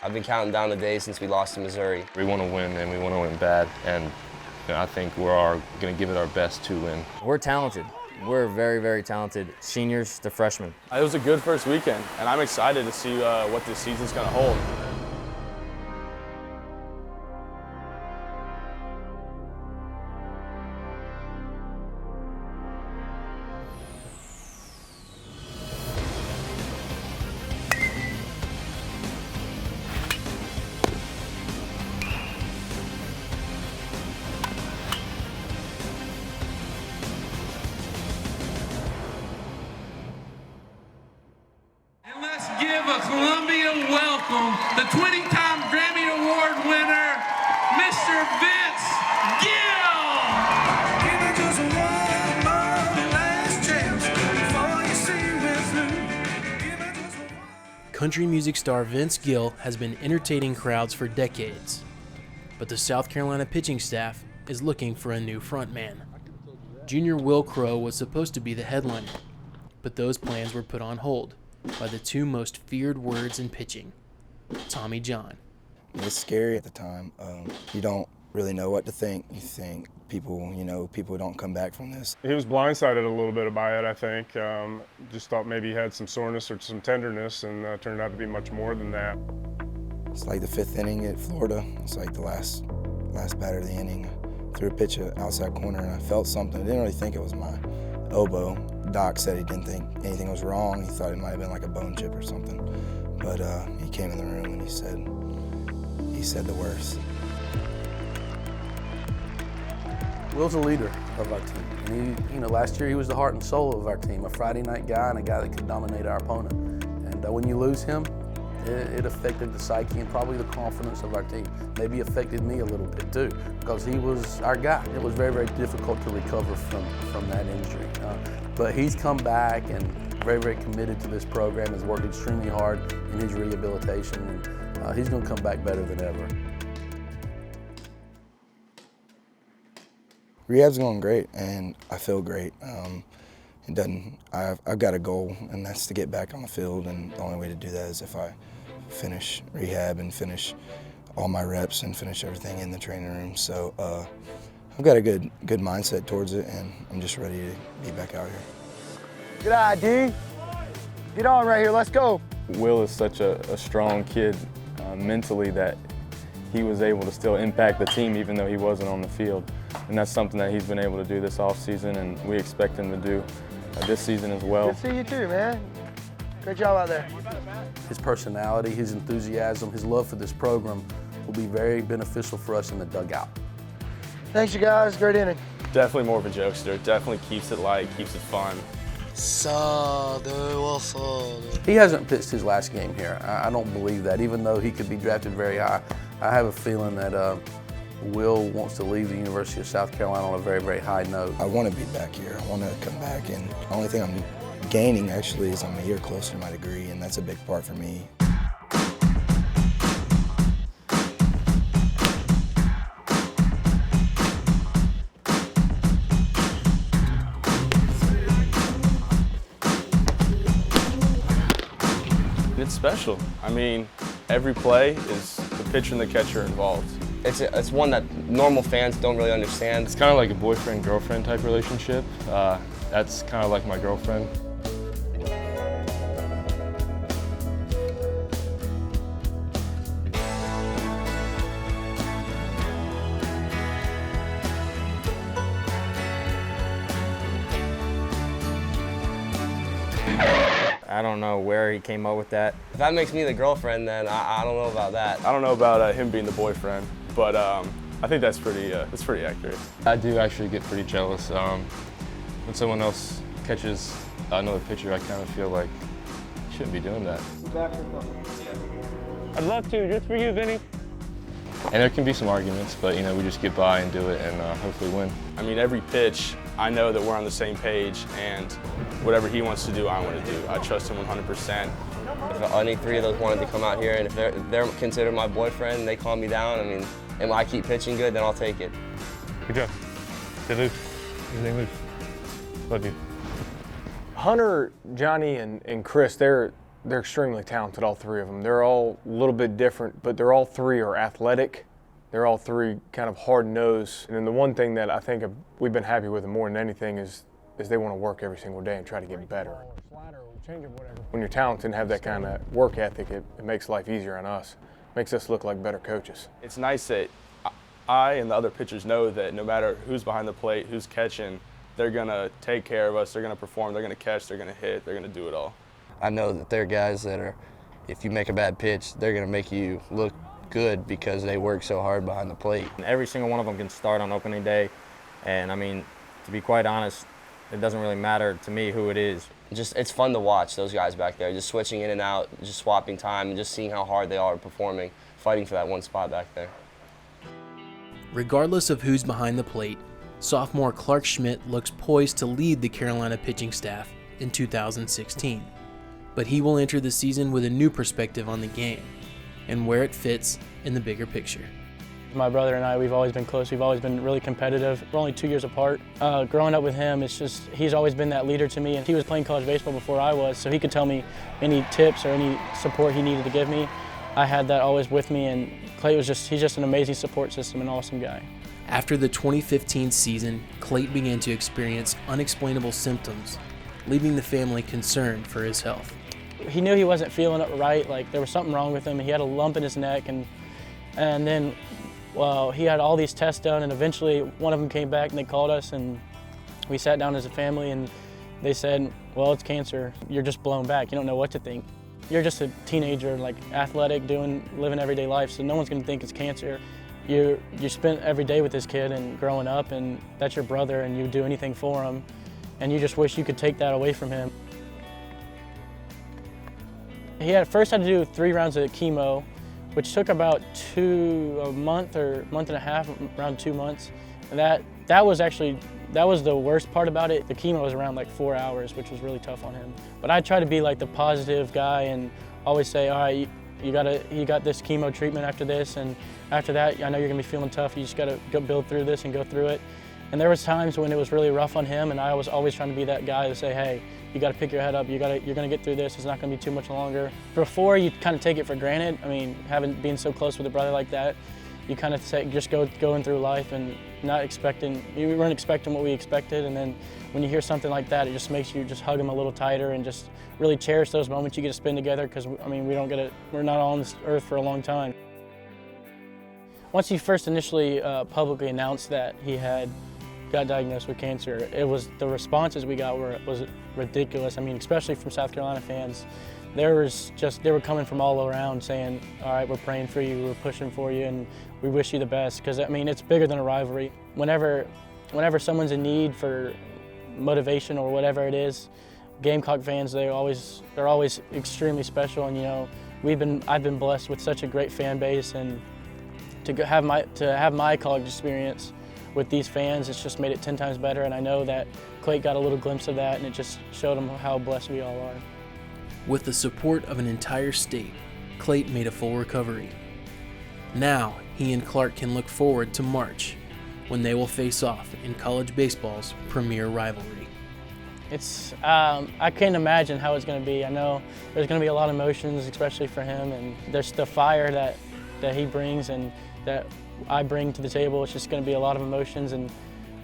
I've been counting down the days since we lost to Missouri. We want to win, and we want to win bad, and I think we're going to give it our best to win. We're talented. We're very, very talented, seniors to freshmen. It was a good first weekend, and I'm excited to see what this season's going to hold. Give a Columbian welcome, the 20-time Grammy Award winner, Mr. Vince Gill. Give me just one more last chance before you sing with me. Give me just one. Country music star Vince Gill has been entertaining crowds for decades, but the South Carolina pitching staff is looking for a new frontman. Junior Wil Crowe was supposed to be the headliner, but those plans were put on hold by the two most feared words in pitching, Tommy John. It's scary at the time. You don't really know what to think. You think people don't come back from this. He was blindsided a little bit by it, I think. Just thought maybe he had some soreness or some tenderness, and turned out to be much more than that. It's like the 5th inning at Florida. It's like the last batter of the inning. Threw a pitch outside corner, and I felt something. I didn't really think it was my elbow. Doc said he didn't think anything was wrong. He thought it might have been like a bone chip or something. But he came in the room and he said the worst. Will's a leader of our team. And he, last year he was the heart and soul of our team, a Friday night guy and a guy that could dominate our opponent. And when you lose him, it affected the psyche and probably the confidence of our team. Maybe affected me a little bit too, because he was our guy. It was very, very difficult to recover from that injury. But he's come back and very, very committed to this program, has worked extremely hard in his rehabilitation, and he's going to come back better than ever. Rehab's going great, and I feel great. I've got a goal, and that's to get back on the field, and the only way to do that is if I finish rehab and finish all my reps and finish everything in the training room. So I've got a good mindset towards it, and I'm just ready to be back out here. Good eye, D. Get on right here, let's go. Will is such a strong kid mentally that he was able to still impact the team even though he wasn't on the field. And that's something that he's been able to do this offseason, and we expect him to do this season as well. Good to see you too, man. Great job out there. His personality, his enthusiasm, his love for this program will be very beneficial for us in the dugout. Thanks, you guys. Great inning. Definitely more of a jokester. Definitely keeps it light, keeps it fun. He hasn't pitched his last game here. I don't believe that, even though he could be drafted very high. I have a feeling that Will wants to leave the University of South Carolina on a very, very high note. I want to be back here. I want to come back, and the only thing I'm gaining actually is I'm a year closer to my degree, and that's a big part for me. It's special. I mean, every play is the pitcher and the catcher involved. It's one that normal fans don't really understand. It's kind of like a boyfriend-girlfriend type relationship. That's kind of like my girlfriend. I don't know where he came up with that. If that makes me the girlfriend, then I don't know about that. I don't know about him being the boyfriend, but I think that's pretty accurate. I do actually get pretty jealous. When someone else catches another pitcher, I kind of feel like I shouldn't be doing that. I'd love to, just for you, Vinny. And there can be some arguments, but we just get by and do it and hopefully win. I mean, every pitch, I know that we're on the same page, and whatever he wants to do, I want to do. I trust him 100%. If any three of those wanted to come out here, and if they're considered my boyfriend and they calm me down, I mean, and I keep pitching good, then I'll take it. Good job. Good Luke. Good name, Luke. Love you. Hunter, Johnny, and Chris, they're They're extremely talented, all three of them. They're all a little bit different, but they're all three are athletic. They're all three kind of hard-nosed. And then the one thing that I think we've been happy with them more than anything is they want to work every single day and try to get better. When you're talented and have that kind of work ethic, it makes life easier on us. It makes us look like better coaches. It's nice that I and the other pitchers know that no matter who's behind the plate, who's catching, they're going to take care of us, they're going to perform, they're going to catch, they're going to hit, they're going to do it all. I know that they're guys that are, if you make a bad pitch, they're going to make you look good because they work so hard behind the plate. Every single one of them can start on opening day, and I mean, to be quite honest, it doesn't really matter to me who it is. It's fun to watch those guys back there, just switching in and out, just swapping time, and just seeing how hard they are performing, fighting for that one spot back there. Regardless of who's behind the plate, sophomore Clarke Schmidt looks poised to lead the Carolina pitching staff in 2016. But he will enter the season with a new perspective on the game and where it fits in the bigger picture. My brother and I, we've always been close. We've always been really competitive. We're only 2 years apart. Growing up with him, he's always been that leader to me. And he was playing college baseball before I was, so he could tell me any tips or any support he needed to give me. I had that always with me, and Clay he's just an amazing support system, an awesome guy. After the 2015 season, Clay began to experience unexplainable symptoms, leaving the family concerned for his health. He knew he wasn't feeling it right, like there was something wrong with him. He had a lump in his neck, and then he had all these tests done, and eventually one of them came back and they called us, and we sat down as a family, and they said, well, it's cancer. You're just blown back. You don't know what to think. You're just a teenager, like athletic, living everyday life, so no one's gonna think it's cancer. You spent every day with this kid and growing up, and that's your brother, and you would do anything for him, and you just wish you could take that away from him. He first had to do 3 rounds of chemo, which took about a month or month and a half, around 2 months. And that was the worst part about it. The chemo was around like 4 hours, which was really tough on him. But I try to be like the positive guy and always say, all right, you got this chemo treatment after this, and after that, I know you're gonna be feeling tough. You just gotta go build through this and go through it. And there was times when it was really rough on him, and I was always trying to be that guy to say, hey, you got to pick your head up. You're gonna get through this. It's not gonna be too much longer. Before, you kind of take it for granted. I mean, being so close with a brother like that, you kind of just going through life and we weren't expecting what we expected. And then when you hear something like that, it just makes you just hug him a little tighter and just really cherish those moments you get to spend together. Because I mean, we're not on this earth for a long time. Once he first initially publicly announced that he got diagnosed with cancer, the responses we got was ridiculous. I mean, especially from South Carolina fans. They were coming from all around saying, all right, we're praying for you, we're pushing for you, and we wish you the best. Because I mean, it's bigger than a rivalry. Whenever someone's in need for motivation or whatever it is, Gamecock fans, they're always extremely special. And you know, I've been blessed with such a great fan base, and to have my college experience with these fans, it's just made it 10 times better. And I know that Clay got a little glimpse of that, and it just showed him how blessed we all are. With the support of an entire state, Clay made a full recovery. Now, he and Clarke can look forward to March, when they will face off in college baseball's premier rivalry. I can't imagine how it's going to be. I know there's going to be a lot of emotions, especially for him, and there's the fire that he brings and that I bring to the table. It's just going to be a lot of emotions, and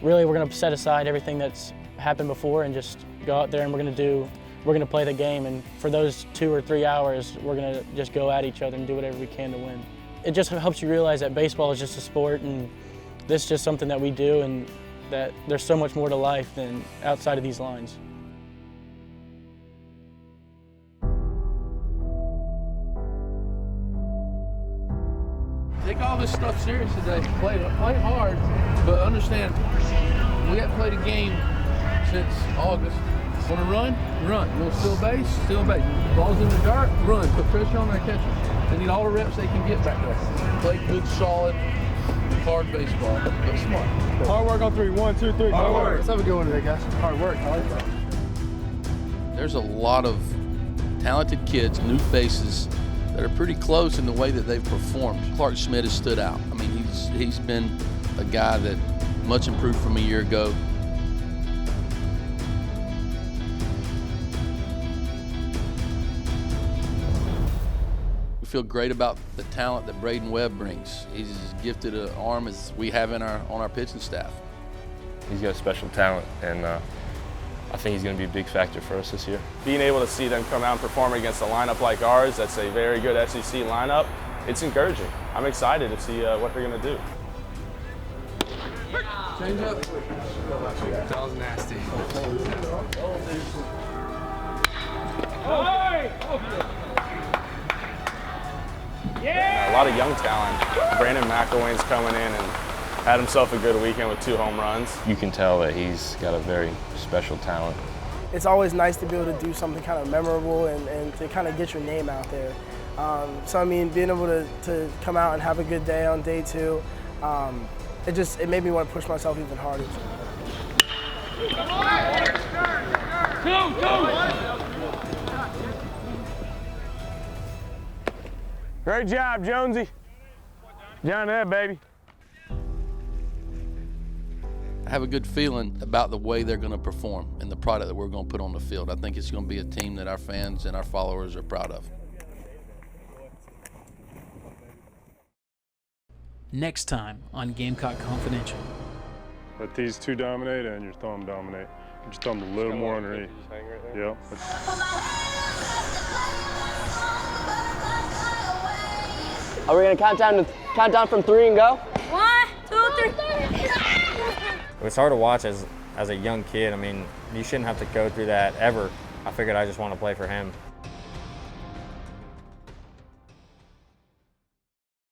really we're going to set aside everything that's happened before and just go out there and we're going to play the game, and for those 2 or 3 hours we're going to just go at each other and do whatever we can to win. It just helps you realize that baseball is just a sport, and this is just something that we do, and that there's so much more to life than outside of these lines. Take all this stuff serious today. Play hard, but understand we haven't played a game since August. Want to run? Run. You want to steal base? Steal base. Ball's in the dark? Run. Put pressure on their catcher. They need all the reps they can get back there. Play good, solid, hard baseball, but smart. Hard work on 3. 1, 2, 3. Hard work. Let's have a good one today, guys. Hard work. I like that. There's a lot of talented kids, new faces, that are pretty close in the way that they've performed. Clarke Schmidt has stood out. I mean, he's been a guy that much improved from a year ago. We feel great about the talent that Braden Webb brings. He's as gifted an arm as we have on our pitching staff. He's got special talent, and I think he's going to be a big factor for us this year. Being able to see them come out and perform against a lineup like ours, that's a very good SEC lineup, it's encouraging. I'm excited to see what they're going to do. Change up. That was nasty. A lot of young talent. Brandon McElwain's coming in and had himself a good weekend with 2 home runs. You can tell that he's got a very special talent. It's always nice to be able to do something kind of memorable and to kind of get your name out there. So I mean, being able to come out and have a good day on day 2, it made me want to push myself even harder. Great job, Jonesy. Down there, baby. I have a good feeling about the way they're going to perform and the product that we're going to put on the field. I think it's going to be a team that our fans and our followers are proud of. Next time on Gamecock Confidential. Let these 2 dominate and your thumb dominate. Get your thumb a little more underneath. Yep. Are we gonna count down from 3 and go? 1, 2, 3. It's hard to watch as a young kid. I mean, you shouldn't have to go through that ever. I figured I just want to play for him.